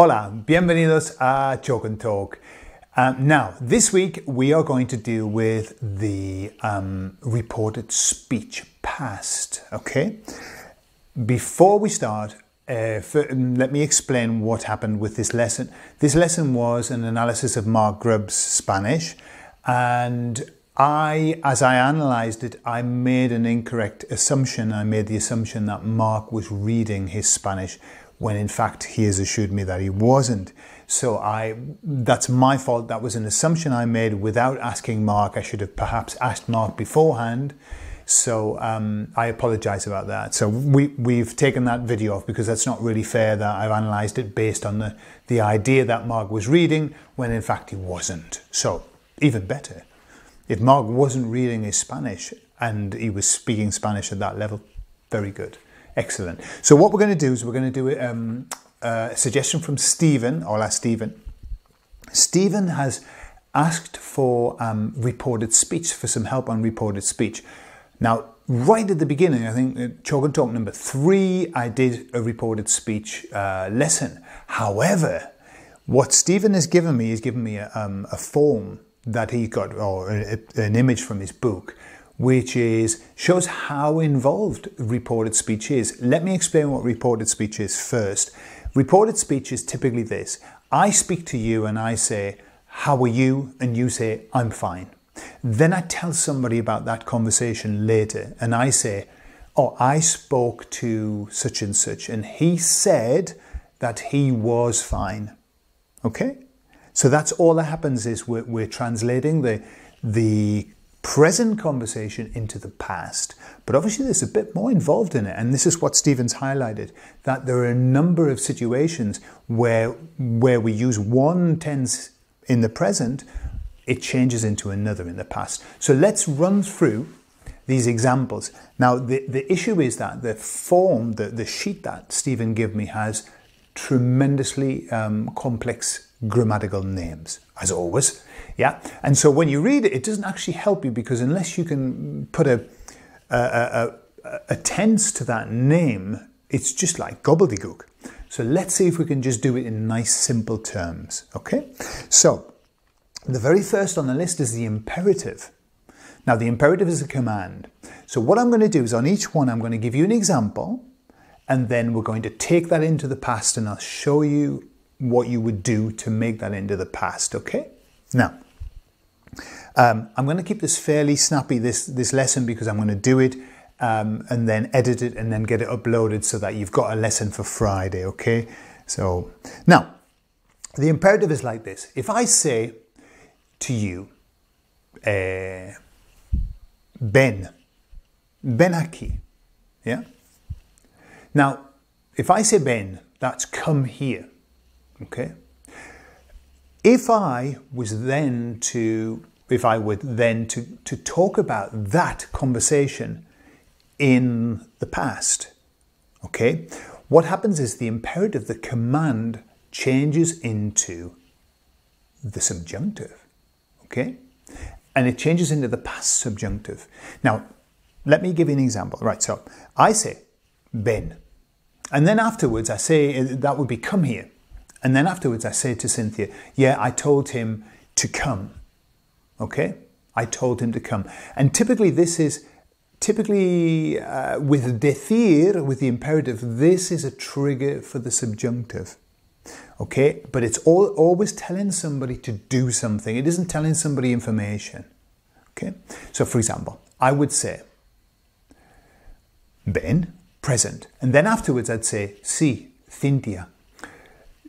Hola, bienvenidos a Chalk and Talk. Now, this week we are going to deal with the reported speech past, okay? Before we start, let me explain what happened with this lesson. This lesson was an analysis of Mark Grubb's Spanish, and as I analysed it, I made an incorrect assumption. I made the assumption that Mark was reading his Spanish when in fact he has assured me that he wasn't. So that's my fault. That was an assumption I made without asking Mark. I should have perhaps asked Mark beforehand. So I apologise about that. So we've taken that video off because that's not really fair that I've analysed it based on the idea that Mark was reading when in fact he wasn't. So even better, if Mark wasn't reading his Spanish and he was speaking Spanish at that level, very good. Excellent. So what we're going to do is we're going to do a suggestion from Stephen. Hola, Stephen. Stephen has asked for reported speech, for some help on reported speech. Now, right at the beginning, I think Chalk and Talk number 3, I did a reported speech lesson. However, what Stephen has given me a form that he got, or an image from his book, which shows how involved reported speech is. Let me explain what reported speech is first. Reported speech is typically this. I speak to you and I say, how are you? And you say, I'm fine. Then I tell somebody about that conversation later and I say, oh, I spoke to such and such and he said that he was fine. Okay? So that's all that happens is we're translating the present conversation into the past. But obviously there's a bit more involved in it. And this is what Stephen's highlighted, that there are a number of situations where we use one tense in the present, it changes into another in the past. So let's run through these examples. Now, the issue is that the form, the sheet that Stephen gave me has tremendously complex grammatical names, as always. Yeah, and so when you read it, it doesn't actually help you because unless you can put a tense to that name, it's just like gobbledygook. So let's see if we can just do it in nice, simple terms. Okay, so the very first on the list is the imperative. Now, the imperative is a command. So what I'm going to do is on each one, I'm going to give you an example, and then we're going to take that into the past, and I'll show you what you would do to make that into the past. Okay. Now, I'm going to keep this fairly snappy, this lesson, because I'm going to do it and then edit it and then get it uploaded so that you've got a lesson for Friday, okay? So, now, the imperative is like this. If I say to you, ven aquí, yeah? Now, if I say ven, that's come here, okay? If I were then to talk about that conversation in the past, okay, what happens is the imperative, the command, changes into the subjunctive, okay, and it changes into the past subjunctive. Now, let me give you an example. Right, so I say ven, and then afterwards I say that would be come here. And then afterwards I say to Cynthia, yeah, I told him to come. Okay? I told him to come. And typically with decir, with the imperative, this is a trigger for the subjunctive. Okay? But it's always telling somebody to do something. It isn't telling somebody information. Okay? So for example, I would say, ven, present. And then afterwards I'd say, sí, Cynthia.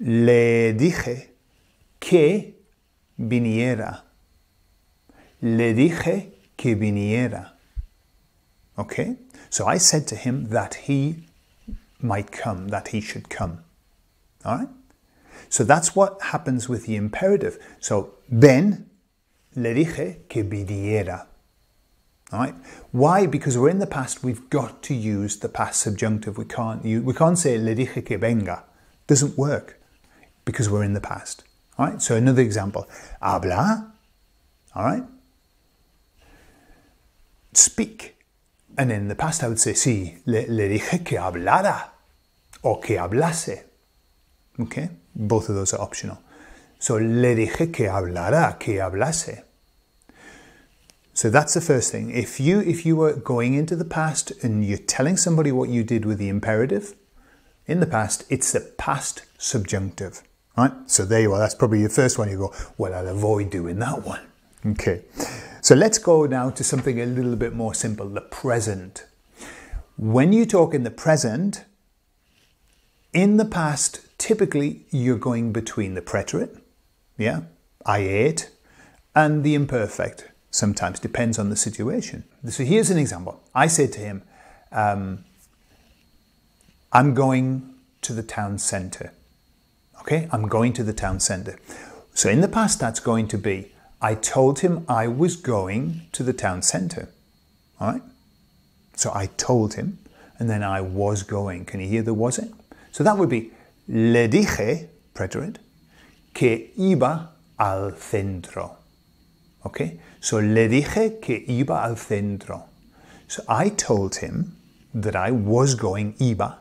Le dije que viniera. Le dije que viniera. Okay? So I said to him that he might come, that he should come. All right? So that's what happens with the imperative. So, ven, le dije que viniera. All right? Why? Because we're in the past, we've got to use the past subjunctive. We can't say le dije que venga. Doesn't work. Because we're in the past. All right, so another example. Habla, all right? Speak. And in the past I would say, sí, le dije que hablara, o que hablase. Okay, both of those are optional. So, le dije que hablara, que hablase. So that's the first thing. If you were going into the past and you're telling somebody what you did with the imperative, in the past, it's the past subjunctive, right? So there you are. That's probably the first one you go, well, I'll avoid doing that one. Okay. So let's go now to something a little bit more simple, the present. When you talk in the present, in the past, typically you're going between the preterite, yeah, I ate, and the imperfect. Sometimes depends on the situation. So here's an example. I said to him, I'm going to the town centre. Okay, I'm going to the town centre. So in the past, that's going to be, I told him I was going to the town centre. All right. So I told him, and then I was going. Can you hear the was it? So that would be, le dije, preterite, que iba al centro. Okay, so le dije que iba al centro. So I told him that I was going, iba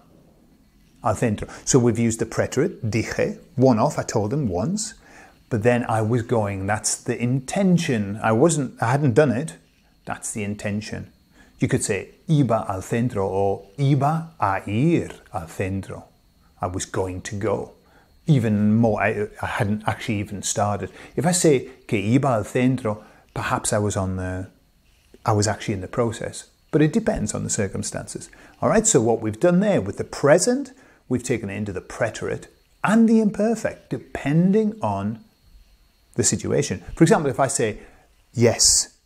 al centro. So we've used the preterite, dije, one off, I told him once, but then I was going, that's the intention. I hadn't done it, that's the intention. You could say iba al centro or iba a ir al centro. I was going to go. Even more, I hadn't actually even started. If I say que iba al centro, perhaps I was actually in the process, but it depends on the circumstances. All right, so what we've done there with the present, we've taken it into the preterite and the imperfect, depending on the situation. For example, if I say yes,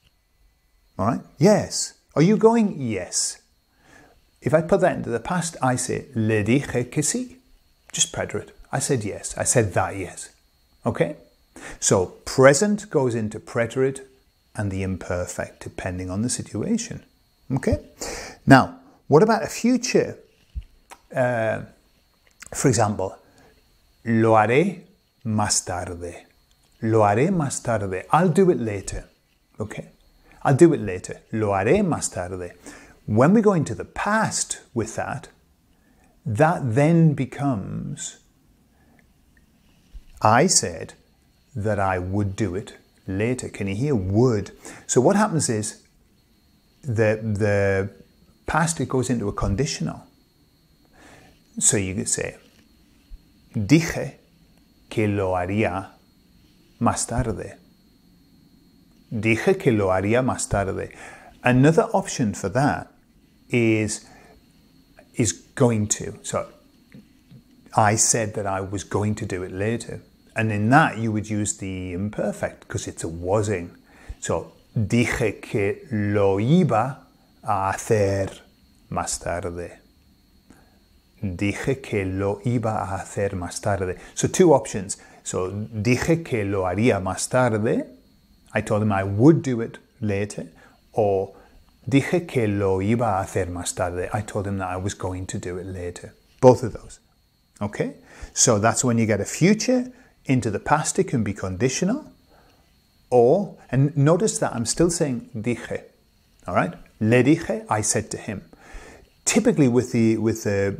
all right, yes. Are you going? Yes. If I put that into the past, I say le dije que sí, just preterite. I said yes. I said that yes. Okay? So present goes into preterite and the imperfect, depending on the situation. Okay? Now, what about a future? For example, lo haré más tarde. Lo haré más tarde. I'll do it later. Okay? I'll do it later. Lo haré más tarde. When we go into the past with that then becomes, I said that I would do it later. Can you hear would? So what happens is the past, it goes into a conditional. So you could say, dije que lo haría más tarde. Dije que lo haría más tarde. Another option for that is going to. So I said that I was going to do it later. And in that you would use the imperfect because it's a wasing. So dije que lo iba a hacer más tarde. Dije que lo iba a hacer más tarde. So two options. So dije que lo haría más tarde. I told him I would do it later. Or dije que lo iba a hacer más tarde. I told him that I was going to do it later. Both of those. Okay? So that's when you get a future into the past. It can be conditional. Or, and notice that I'm still saying dije. All right? Le dije, I said to him. Typically with the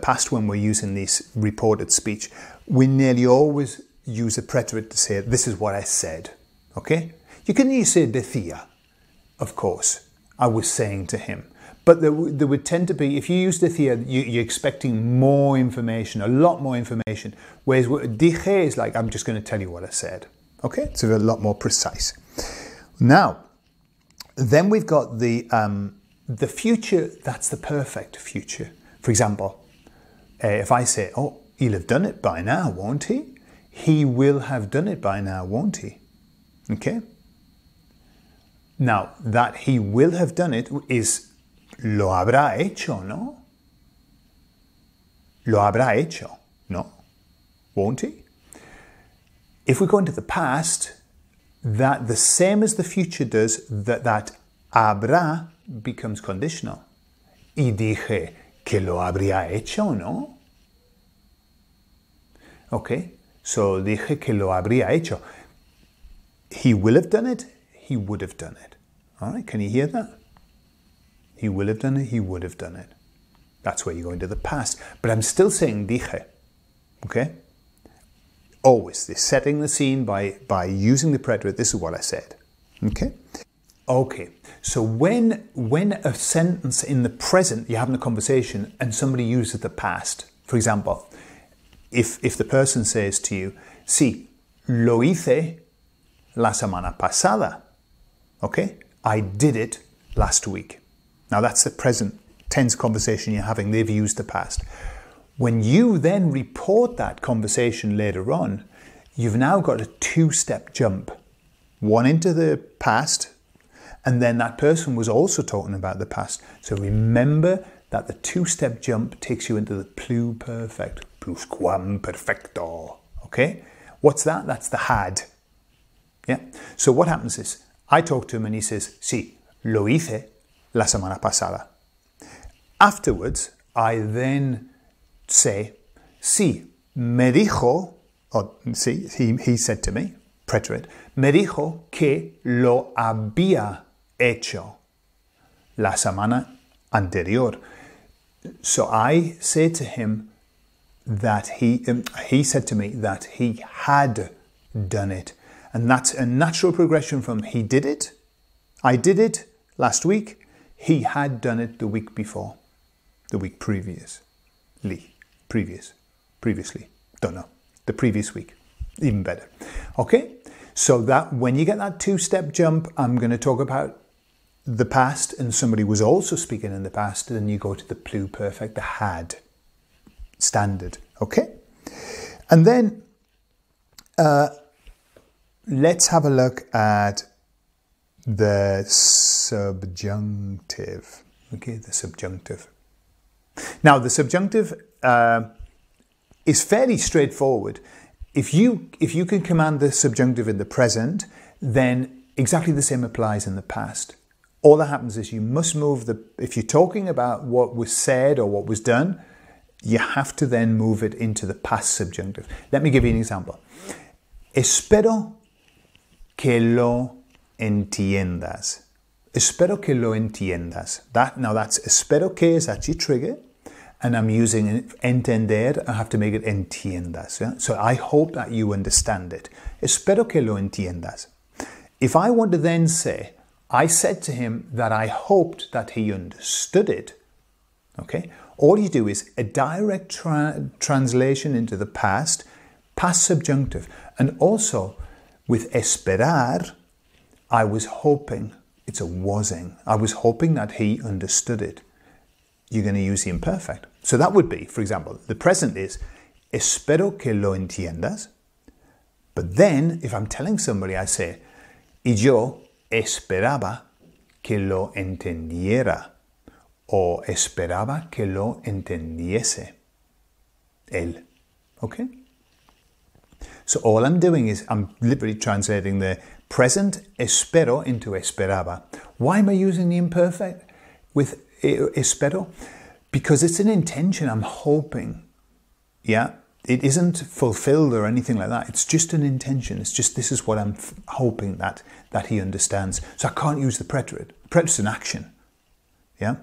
past, when we're using this reported speech, we nearly always use a preterite to say, this is what I said. Okay? You can use say decía, of course. I was saying to him. But there would tend to be, if you use decía, you're expecting more information, a lot more information. Whereas dije is like, I'm just going to tell you what I said. Okay? It's a lot more precise. Now, then we've got the future, that's the perfect future. For example, if I say, oh, he'll have done it by now, won't he? He will have done it by now, won't he? Okay? Now, that he will have done it is lo habrá hecho, ¿no? Lo habrá hecho, ¿no? Won't he? If we go into the past, that the same as the future does, that habrá becomes conditional. Y dije que lo habría hecho, ¿no? Okay, so dije que lo habría hecho. He will have done it, he would have done it. All right, can you hear that? He will have done it, he would have done it. That's where you go into the past. But I'm still saying dije. Okay? Always, they're setting the scene by using the preterite. This is what I said. Okay? Okay, so when a sentence in the present, you're having a conversation and somebody uses the past, for example, if the person says to you, sí, lo hice la semana pasada, okay? I did it last week. Now that's the present tense conversation you're having. They've used the past. When you then report that conversation later on, you've now got a two-step jump. One into the past, and then that person was also talking about the past. So remember that the two-step jump takes you into the pluperfect, pluscuamperfecto, okay? What's that? That's the had. Yeah. So what happens is, I talk to him and he says, sí, lo hice la semana pasada. Afterwards, I then say, sí, me dijo, or see, he said to me, preterite, me dijo que lo había hecho la semana anterior. So I say to him that he said to me that he had done it. And that's a natural progression from he did it, I did it last week, he had done it the week before, the week previously, don't know, the previous week, even better. Okay, so that when you get that two-step jump, I'm going to talk about the past and somebody was also speaking in the past, then you go to the pluperfect, the had, standard, okay? And then let's have a look at the subjunctive. Okay, the subjunctive. Now, the subjunctive is fairly straightforward. If you can command the subjunctive in the present, then exactly the same applies in the past. All that happens is you must move if you're talking about what was said or what was done, you have to then move it into the past subjunctive. Let me give you an example. Espero que lo entiendas. Espero que lo entiendas. Now that's espero que is actually trigger, and I'm using entender. I have to make it entiendas. Yeah? So I hope that you understand it. Espero que lo entiendas. If I want to then say, I said to him that I hoped that he understood it, okay? All you do is a direct translation into the past subjunctive. And also with esperar, I was hoping, it's a wasing, I was hoping that he understood it. You're going to use the imperfect. So that would be, for example, the present is espero que lo entiendas. But then if I'm telling somebody, I say, y yo esperaba que lo entendiera, o esperaba que lo entendiese él. Okay? So all I'm doing is I'm literally translating the present espero into esperaba. Why am I using the imperfect with espero? Because it's an intention. I'm hoping. Yeah? It isn't fulfilled or anything like that. It's just an intention. It's just this is what I'm hoping that he understands. So I can't use the preterite. Preterite's an action. Yeah?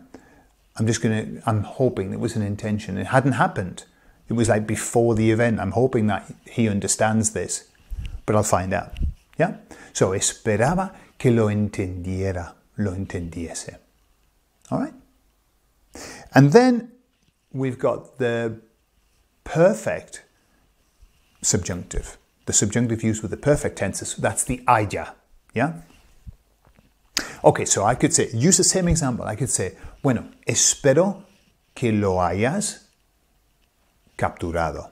I'm hoping it was an intention. It hadn't happened. It was like before the event. I'm hoping that he understands this. But I'll find out. Yeah? So esperaba que lo entendiera, lo entendiese. All right? And then we've got the perfect subjunctive. The subjunctive used with the perfect tenses. That's the haya. Yeah? Okay, so I could say, use the same example. I could say, bueno, espero que lo hayas capturado.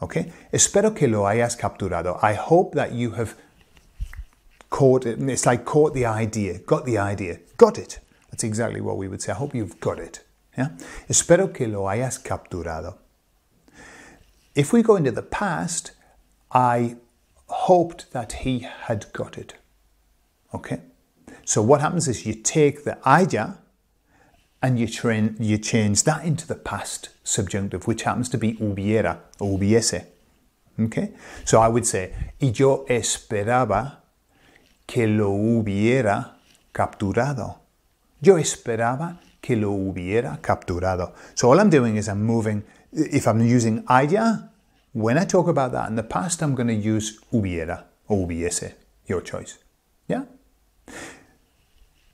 Okay? Espero que lo hayas capturado. I hope that you have caught it. It's like caught the idea, got the idea, got it. That's exactly what we would say. I hope you've got it. Yeah? Espero que lo hayas capturado. If we go into the past, I hoped that he had got it. Okay? So what happens is you take the haya and you change that into the past subjunctive, which happens to be hubiera or hubiese. Okay? So I would say, y yo esperaba que lo hubiera capturado. Yo esperaba que lo hubiera capturado. So all I'm doing is I'm moving, if I'm using haya when I talk about that in the past, I'm going to use hubiera or hubiese, your choice. Yeah?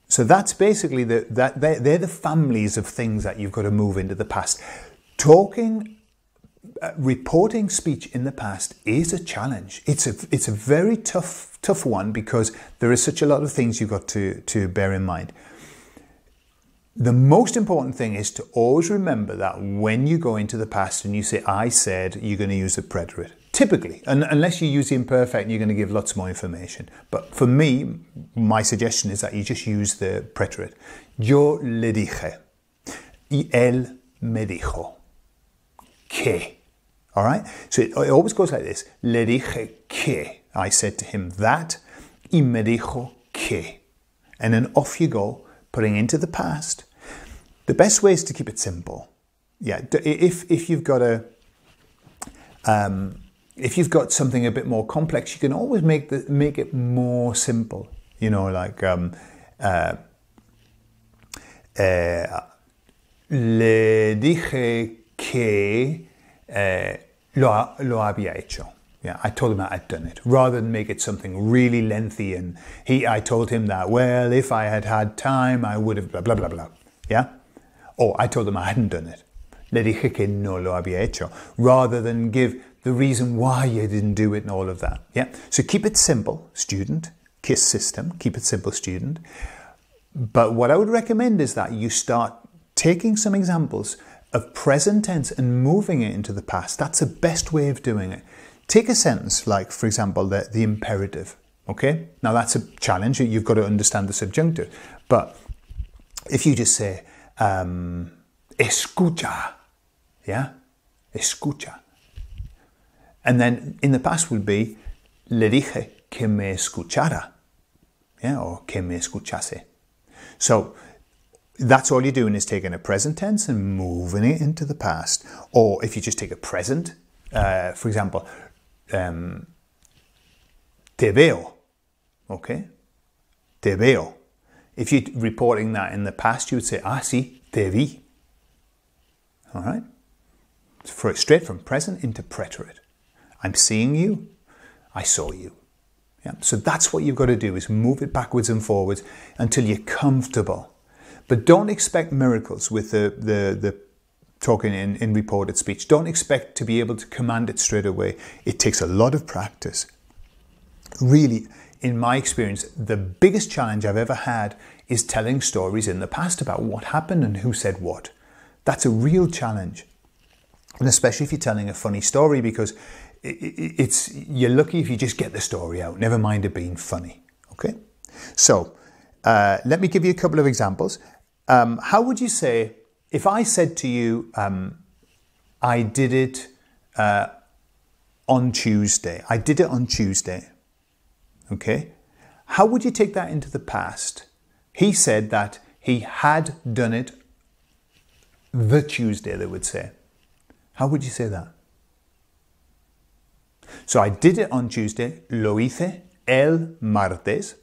So that's basically they're the families of things that you've got to move into the past. Reporting speech in the past is a challenge. It's a very tough one because there is such a lot of things you've got to bear in mind. The most important thing is to always remember that when you go into the past and you say, I said, you're going to use the preterite. Typically, unless you use the imperfect, you're going to give lots more information. But for me, my suggestion is that you just use the preterite. Yo le dije. Y él me dijo. Que. All right? So it always goes like this. Le dije que. I said to him that. Y me dijo que. And then off you go, putting into the past. The best way is to keep it simple. Yeah, if you've got something a bit more complex, you can always make it more simple. You know, like le dije que lo había hecho. Yeah, I told him that I'd done it, rather than make it something really lengthy. And I told him that, well, if I had had time, I would have blah, blah, blah, blah. Yeah? Or I told him I hadn't done it. Le dije que no lo había hecho, rather than give the reason why you didn't do it and all of that. Yeah? So keep it simple, student. KISS system, keep it simple, student. But what I would recommend is that you start taking some examples of present tense and moving it into the past. That's the best way of doing it. Take a sentence like, for example, the imperative, okay? Now that's a challenge. You've got to understand the subjunctive. But if you just say, escucha, yeah? Escucha. And then in the past would be, le dije que me escuchara, yeah? Or que me escuchase. So that's all you're doing is taking a present tense and moving it into the past. Or if you just take a present, for example, te veo, okay? Te veo. If you're reporting that in the past, you would say, ah, sí, te vi. All right? Straight from present into preterite. I'm seeing you. I saw you. Yeah? So that's what you've got to do, is move it backwards and forwards until you're comfortable. But don't expect miracles with the talking in reported speech. Don't expect to be able to command it straight away. It takes a lot of practice. Really, in my experience, the biggest challenge I've ever had is telling stories in the past about what happened and who said what. That's a real challenge. And especially if you're telling a funny story, because you're lucky if you just get the story out, never mind it being funny. Okay? So, let me give you a couple of examples. How would you say, if I said to you, I did it on Tuesday. I did it on Tuesday. Okay? How would you take that into the past? He said that he had done it the Tuesday, they would say. How would you say that? So I did it on Tuesday. Lo hice el martes.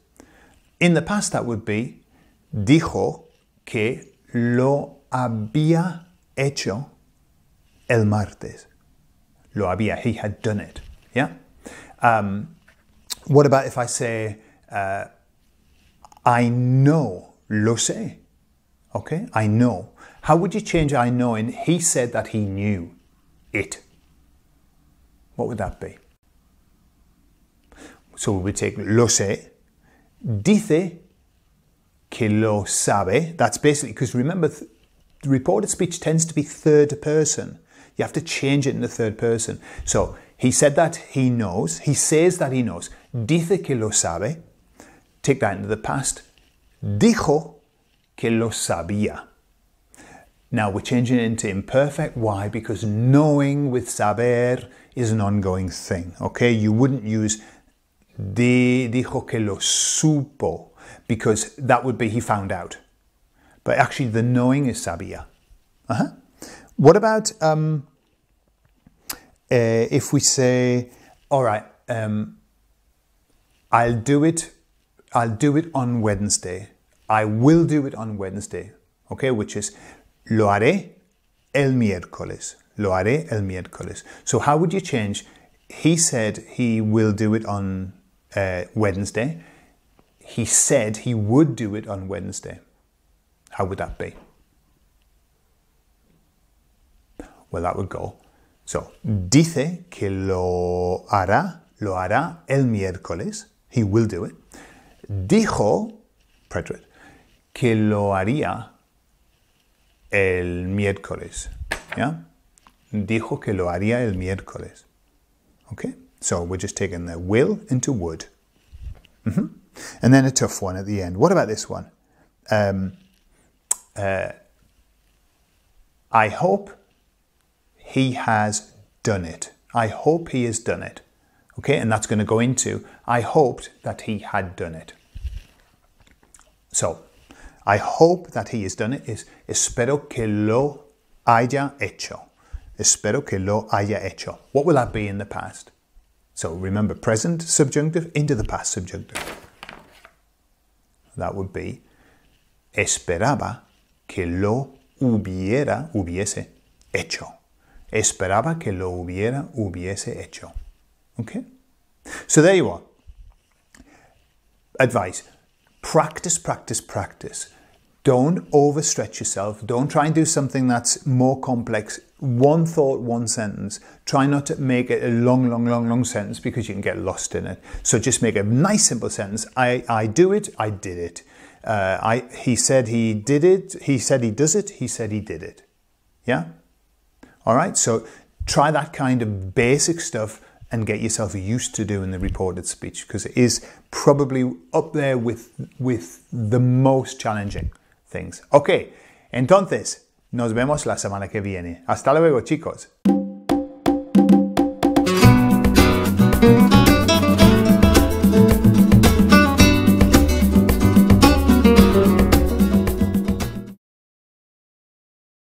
In the past, that would be, dijo que lo había hecho el martes. Lo había, he had done it. Yeah? What about if I say, I know, lo sé. Okay? I know. How would you change I know in he said that he knew it? What would that be? So we would take lo sé. Dice que lo sabe. That's basically, because remember, the reported speech tends to be third person. You have to change it in the third person. So he said that he knows. He says that he knows. Dice que lo sabe. Take that into the past. Dijo que lo sabía. Now we're changing it into imperfect. Why? Because knowing with saber is an ongoing thing. Okay? You wouldn't use dijo que lo supo, because that would be he found out. But actually the knowing is sabía. What about if we say, all right, I'll do it on Wednesday. I will do it on Wednesday. Okay, which is lo haré el miércoles. Lo haré el miércoles. So how would you change? He said he will do it on Wednesday. He said he would do it on Wednesday. How would that be? Well, that would go. So, dice que lo hará el miércoles. He will do it. Dijo, preterite, que lo haría el miércoles. Yeah? Dijo que lo haría el miércoles. Okay? So we're just taking the will into would. And then a tough one at the end. What about this one? I hope he has done it. I hope he has done it. Okay, and that's going to go into, I hoped that he had done it. So, I hope that he has done it is espero que lo haya hecho. Espero que lo haya hecho. What will that be in the past? So remember, present subjunctive into the past subjunctive. That would be esperaba que lo hubiese hecho. Esperaba que lo hubiese hecho. Okay? So there you are. Advice. Practice, practice, practice. Don't overstretch yourself. Don't try and do something that's more complex. One thought, one sentence. Try not to make it a long sentence because you can get lost in it. So just make a nice simple sentence. I do it, I did it. He said he did it. He said he does it. He said he did it. Yeah? All right, so try that kind of basic stuff and get yourself used to doing the reported speech because it is probably up there with the most challenging things. Ok, entonces, nos vemos la semana que viene. Hasta luego, chicos.